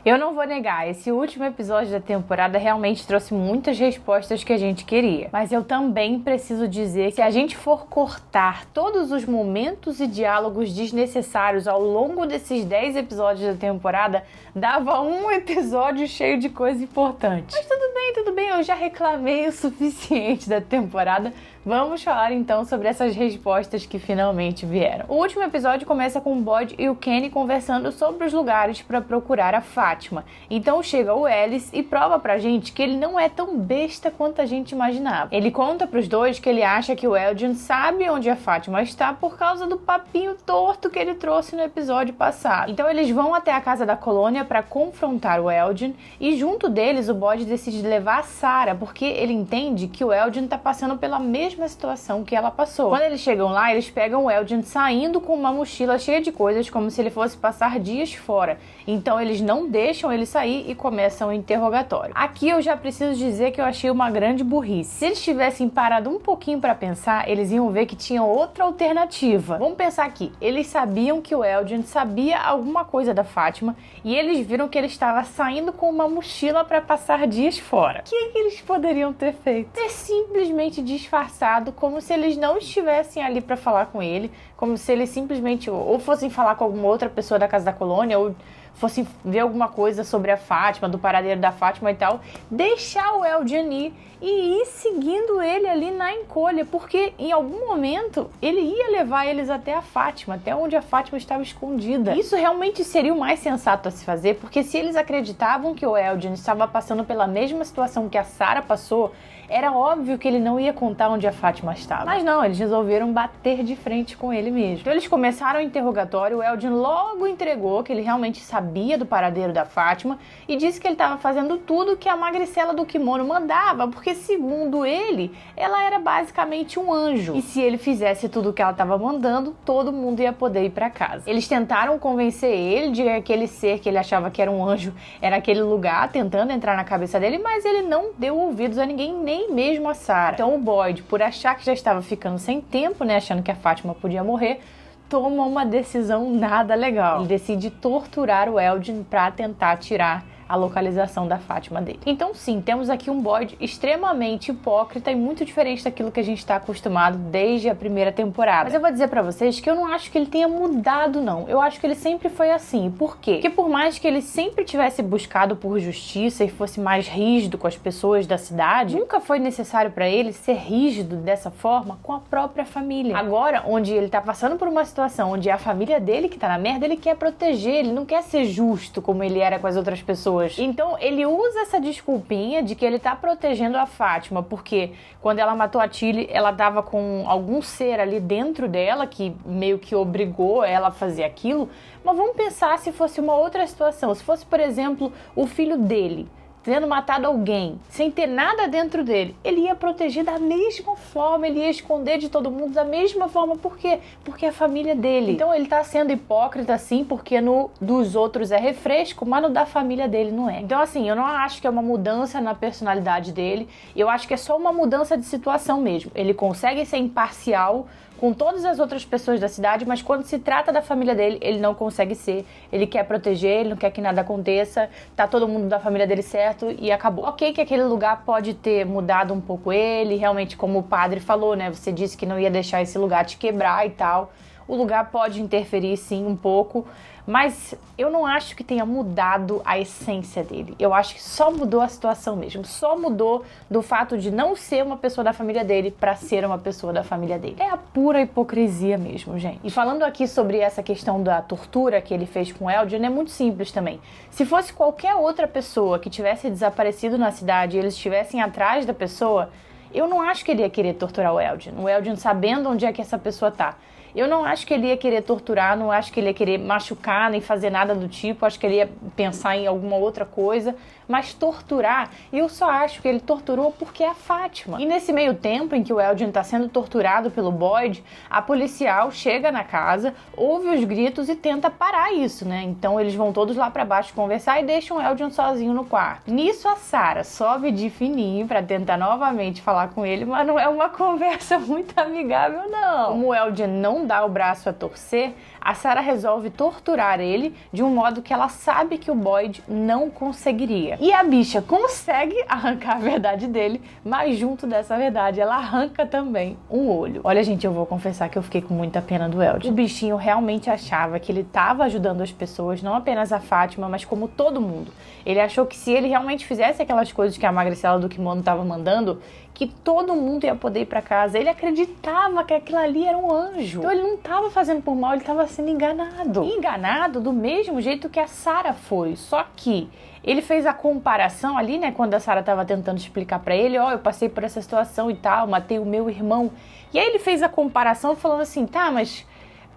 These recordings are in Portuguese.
Eu não vou negar, esse último episódio da temporada realmente trouxe muitas respostas que a gente queria. Mas eu também preciso dizer que se a gente for cortar todos os momentos e diálogos desnecessários ao longo desses 10 episódios da temporada, dava um episódio cheio de coisa importante. Mas tudo bem, eu já reclamei o suficiente da temporada. Vamos falar então sobre essas respostas que finalmente vieram. O último episódio começa com o Boyd e o Kenny conversando sobre os lugares para procurar a Fátima. Então chega o Ellis e prova pra gente que ele não é tão besta quanto a gente imaginava. Ele conta pros dois que ele acha que o Elgin sabe onde a Fátima está por causa do papinho torto que ele trouxe no episódio passado. Então eles vão até a casa da colônia para confrontar o Elgin e junto deles o Boyd decide levar a Sarah porque ele entende que o Elgin tá passando pela mesma situação que ela passou. Quando eles chegam lá, eles pegam o Elgin saindo com uma mochila cheia de coisas como se ele fosse passar dias fora. Então eles não deixam ele sair e começam o interrogatório. Aqui eu já preciso dizer que eu achei uma grande burrice. Se eles tivessem parado um pouquinho para pensar, eles iam ver que tinha outra alternativa. Vamos pensar aqui. Eles sabiam que o Elgin sabia alguma coisa da Fátima e eles viram que ele estava saindo com uma mochila para passar dias fora. O que eles poderiam ter feito? Ter simplesmente disfarçado como se eles não estivessem ali para falar com ele, como se eles simplesmente ou fossem falar com alguma outra pessoa da casa da colônia ou fossem ver alguma coisa sobre a Fátima, do paradeiro da Fátima e tal, deixar o Elgin ir e ir seguindo ele ali na encolha, porque em algum momento ele ia levar eles até a Fátima, até onde a Fátima estava escondida. Isso realmente seria o mais sensato a se fazer, porque se eles acreditavam que o Elgin estava passando pela mesma situação que a Sarah passou, era óbvio que ele não ia contar onde a Fátima estava. Mas não, eles resolveram bater de frente com ele mesmo. Então eles começaram o interrogatório, o Elgin logo entregou que ele realmente sabia do paradeiro da Fátima e disse que ele estava fazendo tudo que a magricela do kimono mandava, porque segundo ele, ela era basicamente um anjo. E se ele fizesse tudo o que ela estava mandando, todo mundo ia poder ir para casa. Eles tentaram convencer ele de que aquele ser que ele achava que era um anjo era aquele lugar, tentando entrar na cabeça dele, mas ele não deu ouvidos a ninguém, nem mesmo a Sarah. Então o Boyd, por achar que já estava ficando sem tempo, né, achando que a Fátima podia morrer, toma uma decisão nada legal. Ele decide torturar o Elgin para tentar tirar a localização da Fátima dele. Então sim, temos aqui um Boyd extremamente hipócrita e muito diferente daquilo que a gente está acostumado desde a primeira temporada. Mas eu vou dizer pra vocês que eu não acho que ele tenha mudado, não. Eu acho que ele sempre foi assim. Por quê? Porque por mais que ele sempre tivesse buscado por justiça e fosse mais rígido com as pessoas da cidade, nunca foi necessário pra ele ser rígido dessa forma com a própria família. Agora, onde ele tá passando por uma situação onde é a família dele que tá na merda, ele quer proteger, ele não quer ser justo como ele era com as outras pessoas. Então ele usa essa desculpinha de que ele tá protegendo a Fátima, porque quando ela matou a Tilly, ela tava com algum ser ali dentro dela que meio que obrigou ela a fazer aquilo. Mas vamos pensar se fosse uma outra situação, se fosse, por exemplo, o filho dele tendo matado alguém, sem ter nada dentro dele, ele ia proteger da mesma forma, ele ia esconder de todo mundo da mesma forma. Por quê? Porque é a família dele. Então ele tá sendo hipócrita sim, porque no dos outros é refresco, mas no da família dele não é. Então assim, eu não acho que é uma mudança na personalidade dele, eu acho que é só uma mudança de situação mesmo. Ele consegue ser imparcial com todas as outras pessoas da cidade, mas quando se trata da família dele, ele não consegue ser. Ele quer proteger, ele não quer que nada aconteça, tá todo mundo da família dele certo e acabou. Ok que aquele lugar pode ter mudado um pouco ele, realmente como o padre falou, né? Você disse que não ia deixar esse lugar te quebrar e tal. O lugar pode interferir sim um pouco, mas eu não acho que tenha mudado a essência dele. Eu acho que só mudou a situação mesmo. Só mudou do fato de não ser uma pessoa da família dele para ser uma pessoa da família dele. É a pura hipocrisia mesmo, gente. E falando aqui sobre essa questão da tortura que ele fez com o Elgin, é muito simples também. Se fosse qualquer outra pessoa que tivesse desaparecido na cidade e eles estivessem atrás da pessoa, eu não acho que ele ia querer torturar o Elgin sabendo onde é que essa pessoa tá. Eu não acho que ele ia querer torturar, não acho que ele ia querer machucar, nem fazer nada do tipo. Acho que ele ia pensar em alguma outra coisa. Mas torturar, eu só acho que ele torturou porque é a Fátima. E nesse meio tempo em que o Elgin está sendo torturado pelo Boyd, a policial chega na casa, ouve os gritos e tenta parar isso, né? Então eles vão todos lá para baixo conversar e deixam o Elgin sozinho no quarto. Nisso a Sarah sobe de fininho para tentar novamente falar com ele, mas não é uma conversa muito amigável, não. Como o Elgin não dá o braço a torcer, a Sarah resolve torturar ele de um modo que ela sabe que o Boyd não conseguiria. E a bicha consegue arrancar a verdade dele, mas junto dessa verdade ela arranca também um olho. Olha, gente, eu vou confessar que eu fiquei com muita pena do Elgin. O bichinho realmente achava que ele estava ajudando as pessoas, não apenas a Fátima, mas como todo mundo. Ele achou que se ele realmente fizesse aquelas coisas que a Magricela do Kimono estava mandando, que todo mundo ia poder ir para casa. Ele acreditava que aquilo ali era um anjo. Então ele não estava fazendo por mal, ele estava sendo enganado. Enganado do mesmo jeito que a Sarah foi. Só que ele fez a comparação ali, né, quando a Sarah estava tentando explicar para ele, ó, eu passei por essa situação e tal, matei o meu irmão. E aí ele fez a comparação falando assim, tá, mas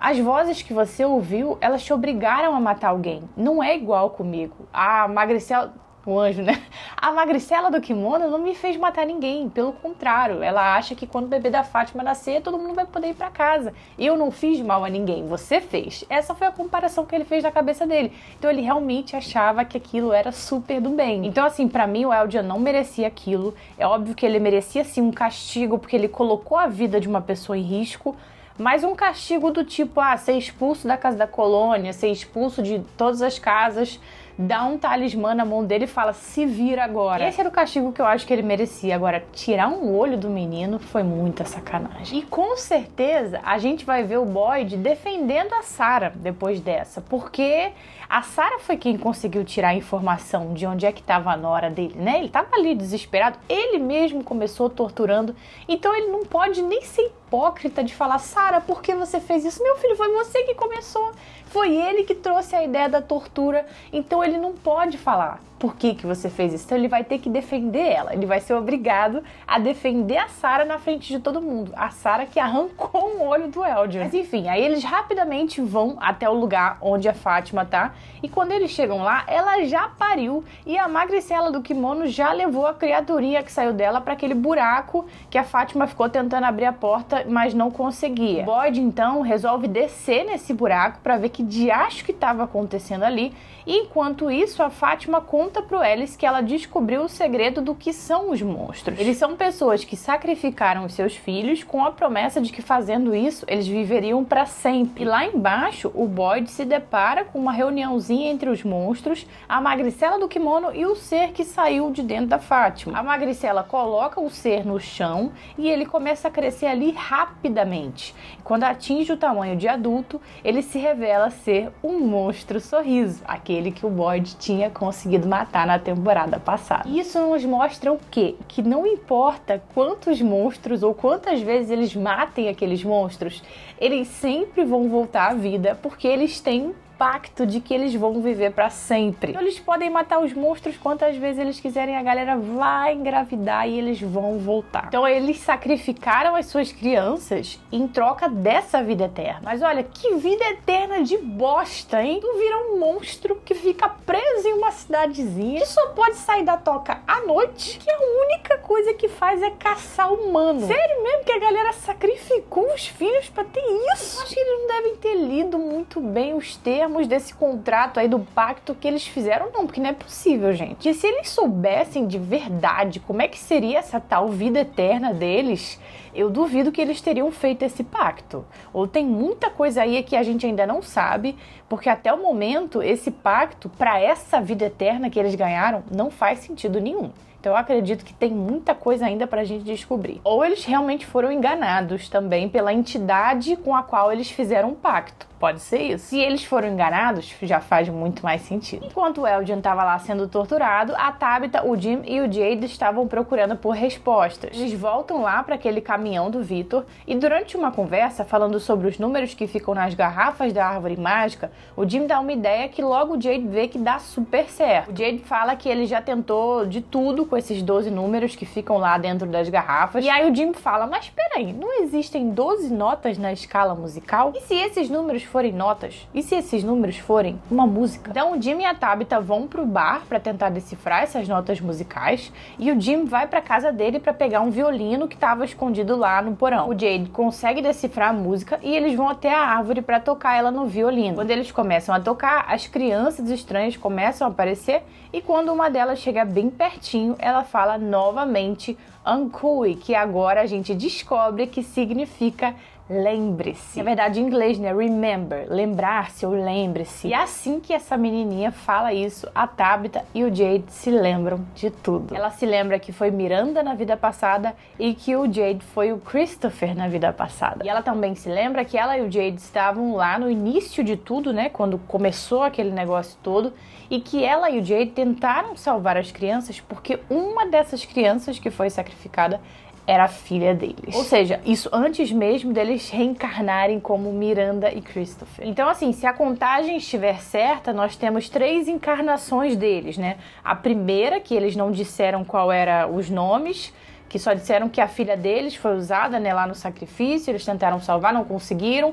as vozes que você ouviu, elas te obrigaram a matar alguém. Não é igual comigo. A Magricela, o anjo, né? A Magricela do Kimono não me fez matar ninguém. Pelo contrário, ela acha que quando o bebê da Fátima nascer, todo mundo vai poder ir pra casa. Eu não fiz mal a ninguém, você fez. Essa foi a comparação que ele fez na cabeça dele. Então ele realmente achava que aquilo era super do bem. Então assim, pra mim o Eldian não merecia aquilo. É óbvio que ele merecia sim um castigo, porque ele colocou a vida de uma pessoa em risco. Mas um castigo do tipo, ser expulso da casa da colônia, ser expulso de todas as casas, dá um talismã na mão dele e fala, se vira agora. Esse era o castigo que eu acho que ele merecia. Agora, tirar um olho do menino foi muita sacanagem. E com certeza a gente vai ver o Boyd defendendo a Sarah depois dessa, porque a Sarah foi quem conseguiu tirar a informação de onde é que estava a nora dele, né? Ele estava ali desesperado, ele mesmo começou torturando, então ele não pode nem ser hipócrita de falar, Sarah, por que você fez isso? Meu filho, foi você que começou, foi ele que trouxe a ideia da tortura, então ele não pode falar por que você fez isso, então ele vai ter que defender ela, ele vai ser obrigado a defender a Sarah na frente de todo mundo, a Sarah que arrancou um olho do Eldian. Mas enfim, aí eles rapidamente vão até o lugar onde a Fátima tá, e quando eles chegam lá, ela já pariu, e a Magricela do Kimono já levou a criaturinha que saiu dela para aquele buraco que a Fátima ficou tentando abrir a porta, mas não conseguia. Boyd então resolve descer nesse buraco para ver que diacho que estava acontecendo ali, e enquanto isso a Fátima conta pro Ellis que ela descobriu o segredo do que são os monstros. Eles são pessoas que sacrificaram os seus filhos com a promessa de que fazendo isso eles viveriam para sempre. E lá embaixo o Boyd se depara com uma reuniãozinha entre os monstros, a Magricela do Kimono e o ser que saiu de dentro da Fátima. A Magricela coloca o ser no chão e ele começa a crescer ali rapidamente. E quando atinge o tamanho de adulto, ele se revela ser um monstro sorriso, aquele que o Boyd tinha conseguido matar na temporada passada. Isso nos mostra o quê? Que não importa quantos monstros ou quantas vezes eles matem aqueles monstros, eles sempre vão voltar à vida, porque eles têm pacto de que eles vão viver para sempre. Então, eles podem matar os monstros quantas vezes eles quiserem, a galera vai engravidar e eles vão voltar. Então eles sacrificaram as suas crianças em troca dessa vida eterna. Mas olha, que vida eterna de bosta, hein? Tu vira um monstro que fica preso em uma cidadezinha, que só pode sair da toca à noite, que a única coisa que faz é caçar humano. Sério mesmo que a galera sacrificou os filhos pra ter isso? Acho que eles não devem ter lido muito bem os termos desse contrato aí, do pacto que eles fizeram, não, porque não é possível, gente. E se eles soubessem de verdade como é que seria essa tal vida eterna deles, eu duvido que eles teriam feito esse pacto. Ou tem muita coisa aí que a gente ainda não sabe, porque até o momento esse pacto, para essa vida eterna que eles ganharam, não faz sentido nenhum. Então eu acredito que tem muita coisa ainda pra gente descobrir. Ou eles realmente foram enganados também pela entidade com a qual eles fizeram um pacto. Pode ser isso. Se eles foram enganados, já faz muito mais sentido. Enquanto o Eldian estava lá sendo torturado, a Tabitha, o Jim e o Jade estavam procurando por respostas. Eles voltam lá para aquele caminhão do Victor e durante uma conversa falando sobre os números que ficam nas garrafas da árvore mágica, o Jim dá uma ideia que logo o Jade vê que dá super certo. O Jade fala que ele já tentou de tudo com esses 12 números que ficam lá dentro das garrafas. E aí o Jim fala, mas peraí, não existem 12 notas na escala musical? E se esses números forem notas? E se esses números forem uma música? Então o Jim e a Tabitha vão pro bar para tentar decifrar essas notas musicais e o Jim vai pra casa dele para pegar um violino que estava escondido lá no porão. O Jade consegue decifrar a música e eles vão até a árvore para tocar ela no violino. Quando eles começam a tocar, as crianças estranhas começam a aparecer e quando uma delas chega bem pertinho, ela fala novamente Ankui, que agora a gente descobre que significa lembre-se. Na verdade, em inglês, né? Remember, lembrar-se ou lembre-se. E assim que essa menininha fala isso, a Tabitha e o Jade se lembram de tudo. Ela se lembra que foi Miranda na vida passada e que o Jade foi o Christopher na vida passada. E ela também se lembra que ela e o Jade estavam lá no início de tudo, né? Quando começou aquele negócio todo, e que ela e o Jade tentaram salvar as crianças porque uma dessas crianças que foi sacrificada era a filha deles. Ou seja, isso antes mesmo deles reencarnarem como Miranda e Christopher. Então, assim, se a contagem estiver certa, nós temos 3 encarnações deles, né? A primeira, que eles não disseram qual era os nomes, que só disseram que a filha deles foi usada, né, lá no sacrifício, eles tentaram salvar, não conseguiram.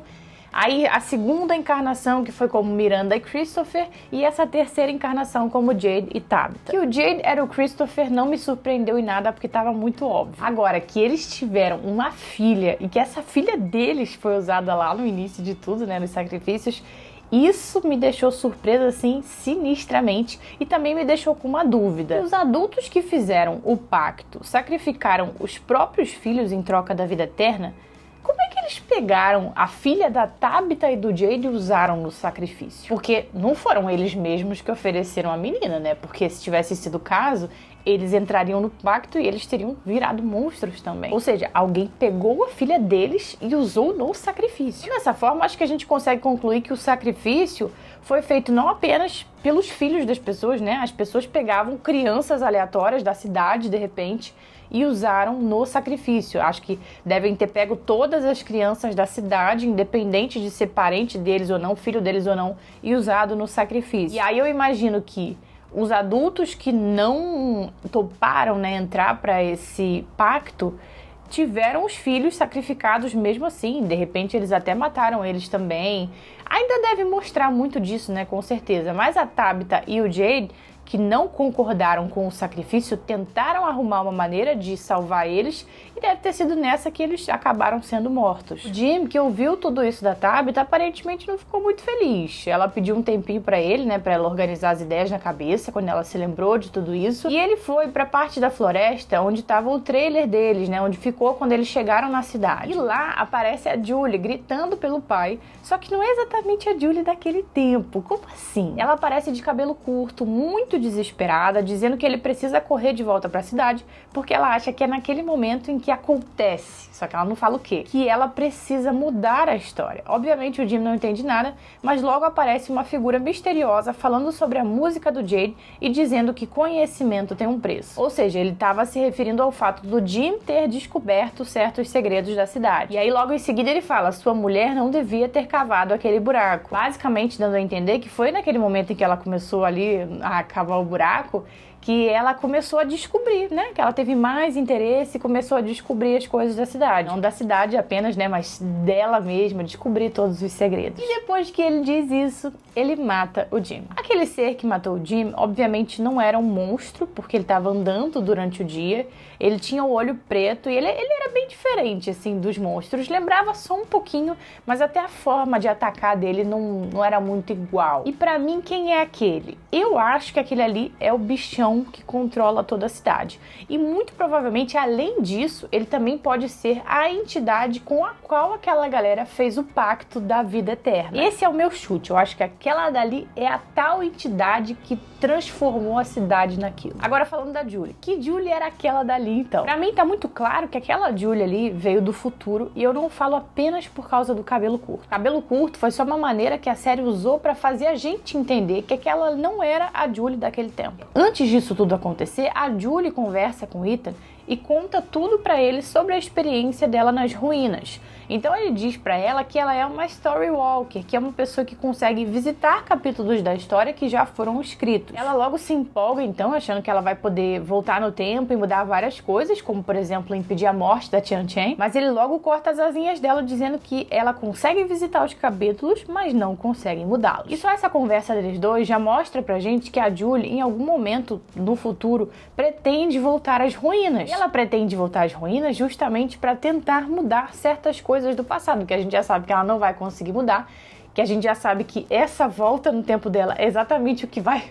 Aí a segunda encarnação, que foi como Miranda e Christopher, e essa terceira encarnação como Jade e Tabitha. Que o Jade era o Christopher não me surpreendeu em nada, porque estava muito óbvio. Agora, que eles tiveram uma filha, e que essa filha deles foi usada lá no início de tudo, né, nos sacrifícios, isso me deixou surpresa, assim, sinistramente, e também me deixou com uma dúvida. Os adultos que fizeram o pacto sacrificaram os próprios filhos em troca da vida eterna? Como é que eles pegaram a filha da Tabitha e do Jade e usaram no sacrifício? Porque não foram eles mesmos que ofereceram a menina, né? Porque se tivesse sido o caso, eles entrariam no pacto e eles teriam virado monstros também. Ou seja, alguém pegou a filha deles e usou no sacrifício. Dessa forma, acho que a gente consegue concluir que o sacrifício foi feito não apenas pelos filhos das pessoas, né? As pessoas pegavam crianças aleatórias da cidade, de repente, e usaram no sacrifício. Acho que devem ter pego todas as crianças da cidade, independente de ser parente deles ou não, filho deles ou não, e usado no sacrifício. E aí eu imagino que os adultos que não toparam, né, entrar para esse pacto tiveram os filhos sacrificados mesmo assim. De repente eles até mataram eles também. Ainda deve mostrar muito disso, né, com certeza. Mas a Tabitha e o Jade, que não concordaram com o sacrifício, tentaram arrumar uma maneira de salvar eles, e deve ter sido nessa que eles acabaram sendo mortos. O Jim, que ouviu tudo isso da Tabitha, aparentemente não ficou muito feliz. Ela pediu um tempinho pra ele, né, pra ela organizar as ideias na cabeça, quando ela se lembrou de tudo isso, e ele foi pra parte da floresta onde estava o trailer deles, né, onde ficou quando eles chegaram na cidade. E lá aparece a Julie gritando pelo pai, só que não é exatamente a Julie daquele tempo. Como assim? Ela aparece de cabelo curto, muito desesperada, dizendo que ele precisa correr de volta para a cidade, porque ela acha que é naquele momento em que acontece, só que ela não fala o quê, que ela precisa mudar a história. Obviamente o Jim não entende nada, mas logo aparece uma figura misteriosa falando sobre a música do Jade e dizendo que conhecimento tem um preço. Ou seja, ele estava se referindo ao fato do Jim ter descoberto certos segredos da cidade. E aí logo em seguida ele fala, sua mulher não devia ter cavado aquele buraco, basicamente dando a entender que foi naquele momento em que ela começou ali a cavar o buraco, que ela começou a descobrir, né? Que ela teve mais interesse e começou a descobrir as coisas da cidade. Não da cidade apenas, né? Mas dela mesma, descobrir todos os segredos. E depois que ele diz isso, ele mata o Jim. Aquele ser que matou o Jim, obviamente não era um monstro, porque ele estava andando durante o dia. Ele tinha o olho preto e ele era bem diferente, assim, dos monstros. Lembrava só um pouquinho, mas até a forma de atacar dele não era muito igual. E pra mim, quem é aquele? Eu acho que aquele ali é o bichão que controla toda a cidade. E muito provavelmente, além disso, ele também pode ser a entidade com a qual aquela galera fez o pacto da vida eterna. Esse é o meu chute. Eu acho que aquela dali é a tal entidade que transformou a cidade naquilo. Agora falando da Julie. Que Julie era aquela dali, então? Pra mim tá muito claro que aquela Julie ali veio do futuro, e eu não falo apenas por causa do cabelo curto. O cabelo curto foi só uma maneira que a série usou pra fazer a gente entender que aquela não era a Julie daquele tempo. Antes disso tudo acontecer, a Julie conversa com Ethan e conta tudo pra ele sobre a experiência dela nas ruínas. Então ele diz pra ela que ela é uma story walker, que é uma pessoa que consegue visitar capítulos da história que já foram escritos. Ela logo se empolga então, achando que ela vai poder voltar no tempo e mudar várias coisas, como por exemplo impedir a morte da Tian Chen, mas ele logo corta as asinhas dela dizendo que ela consegue visitar os capítulos, mas não consegue mudá-los. E só essa conversa deles dois já mostra pra gente que a Julie, em algum momento no futuro, pretende voltar às ruínas. E ela pretende voltar às ruínas justamente para tentar mudar certas coisas do passado, que a gente já sabe que ela não vai conseguir mudar, que a gente já sabe que essa volta no tempo dela é exatamente o que vai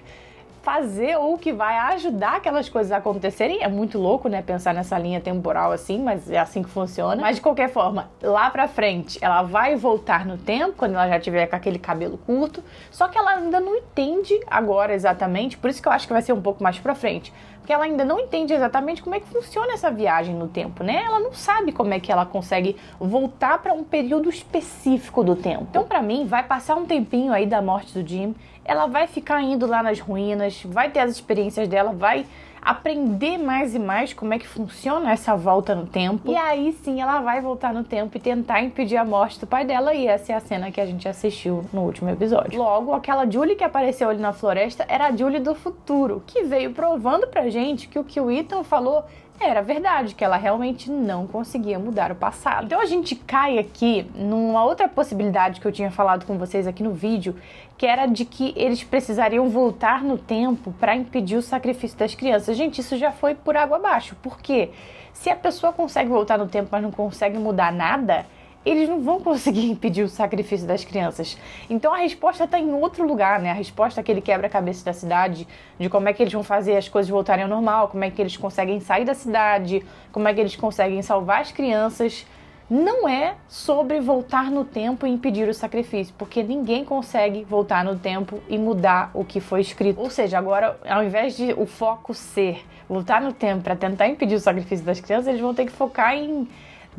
fazer ou que vai ajudar aquelas coisas a acontecerem. É muito louco, né, pensar nessa linha temporal assim, mas é assim que funciona. Mas de qualquer forma, lá pra frente, ela vai voltar no tempo, quando ela já tiver com aquele cabelo curto, só que ela ainda não entende agora exatamente, por isso que eu acho que vai ser um pouco mais pra frente, porque ela ainda não entende exatamente como é que funciona essa viagem no tempo, né? Ela não sabe como é que ela consegue voltar pra um período específico do tempo. Então, pra mim, vai passar um tempinho aí da morte do Jim, ela vai ficar indo lá nas ruínas, vai ter as experiências dela, vai aprender mais e mais como é que funciona essa volta no tempo. E aí sim ela vai voltar no tempo e tentar impedir a morte do pai dela. E essa é a cena que a gente assistiu no último episódio. Logo, aquela Julie que apareceu ali na floresta era a Julie do futuro, que veio provando pra gente que o Ethan falou era verdade, que ela realmente não conseguia mudar o passado. Então a gente cai aqui numa outra possibilidade que eu tinha falado com vocês aqui no vídeo, que era de que eles precisariam voltar no tempo para impedir o sacrifício das crianças. Gente, isso já foi por água abaixo. Por quê? Se a pessoa consegue voltar no tempo, mas não consegue mudar nada, eles não vão conseguir impedir o sacrifício das crianças. Então a resposta está em outro lugar, né? A resposta é aquele quebra-cabeça da cidade, de como é que eles vão fazer as coisas voltarem ao normal, como é que eles conseguem sair da cidade, como é que eles conseguem salvar as crianças. Não é sobre voltar no tempo e impedir o sacrifício, porque ninguém consegue voltar no tempo e mudar o que foi escrito. Ou seja, agora, ao invés de o foco ser voltar no tempo para tentar impedir o sacrifício das crianças, eles vão ter que focar em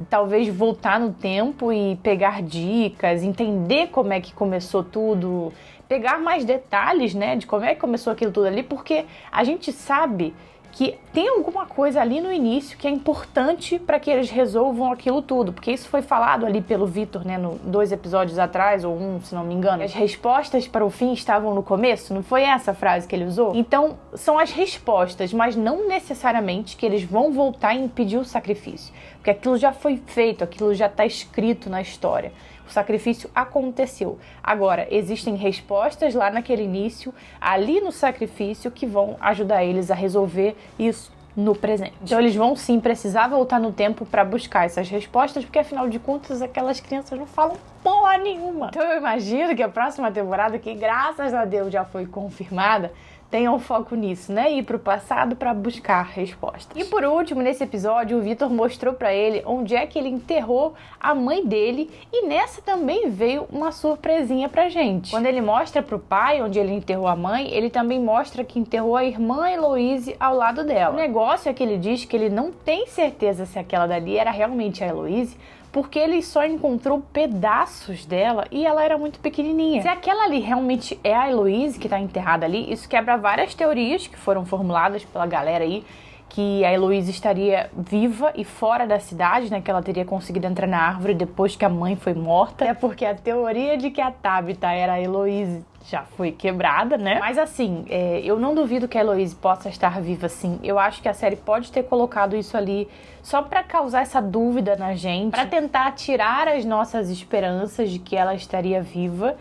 talvez voltar no tempo e pegar dicas, entender como é que começou tudo, pegar mais detalhes, né, de como é que começou aquilo tudo ali, porque a gente sabe que tem alguma coisa ali no início que é importante para que eles resolvam aquilo tudo, porque isso foi falado ali pelo Victor, né, 2 episódios atrás, ou 1, se não me engano. As respostas para o fim estavam no começo, não foi essa a frase que ele usou? Então, são as respostas, mas não necessariamente que eles vão voltar e impedir o sacrifício, porque aquilo já foi feito, aquilo já está escrito na história. O sacrifício aconteceu. Agora, existem respostas lá naquele início, ali no sacrifício, que vão ajudar eles a resolver isso no presente. Então eles vão sim precisar voltar no tempo para buscar essas respostas, porque afinal de contas aquelas crianças não falam porra nenhuma. Então eu imagino que a próxima temporada, que graças a Deus já foi confirmada, tenha um foco nisso, né? Ir pro passado para buscar respostas. E por último, nesse episódio, o Victor mostrou para ele onde é que ele enterrou a mãe dele, e nessa também veio uma surpresinha pra gente. Quando ele mostra pro pai onde ele enterrou a mãe, ele também mostra que enterrou a irmã Heloise ao lado dela. O negócio é que ele diz que ele não tem certeza se aquela dali era realmente a Heloise, porque ele só encontrou pedaços dela e ela era muito pequenininha. Se aquela ali realmente é a Heloise que tá enterrada ali, isso quebra várias teorias que foram formuladas pela galera aí, que a Heloise estaria viva e fora da cidade, né, que ela teria conseguido entrar na árvore depois que a mãe foi morta. É porque a teoria de que a Tabitha era a Heloise já foi quebrada, né? Mas assim, eu não duvido que a Heloise possa estar viva sim. Eu acho que a série pode ter colocado isso ali só pra causar essa dúvida na gente, pra tentar tirar as nossas esperanças de que ela estaria viva.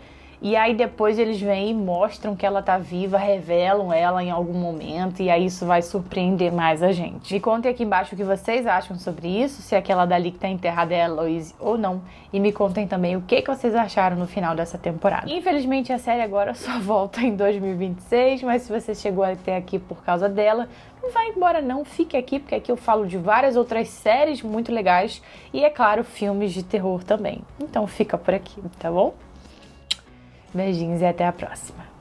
E aí depois eles vêm e mostram que ela tá viva, revelam ela em algum momento, e aí isso vai surpreender mais a gente. Me contem aqui embaixo o que vocês acham sobre isso, se aquela dali que tá enterrada é a Heloise ou não. E me contem também o que vocês acharam no final dessa temporada. Infelizmente a série agora só volta em 2026, mas se você chegou até aqui por causa dela, não vai embora não, fique aqui, porque aqui eu falo de várias outras séries muito legais e, é claro, filmes de terror também. Então fica por aqui, tá bom? Beijinhos e até a próxima.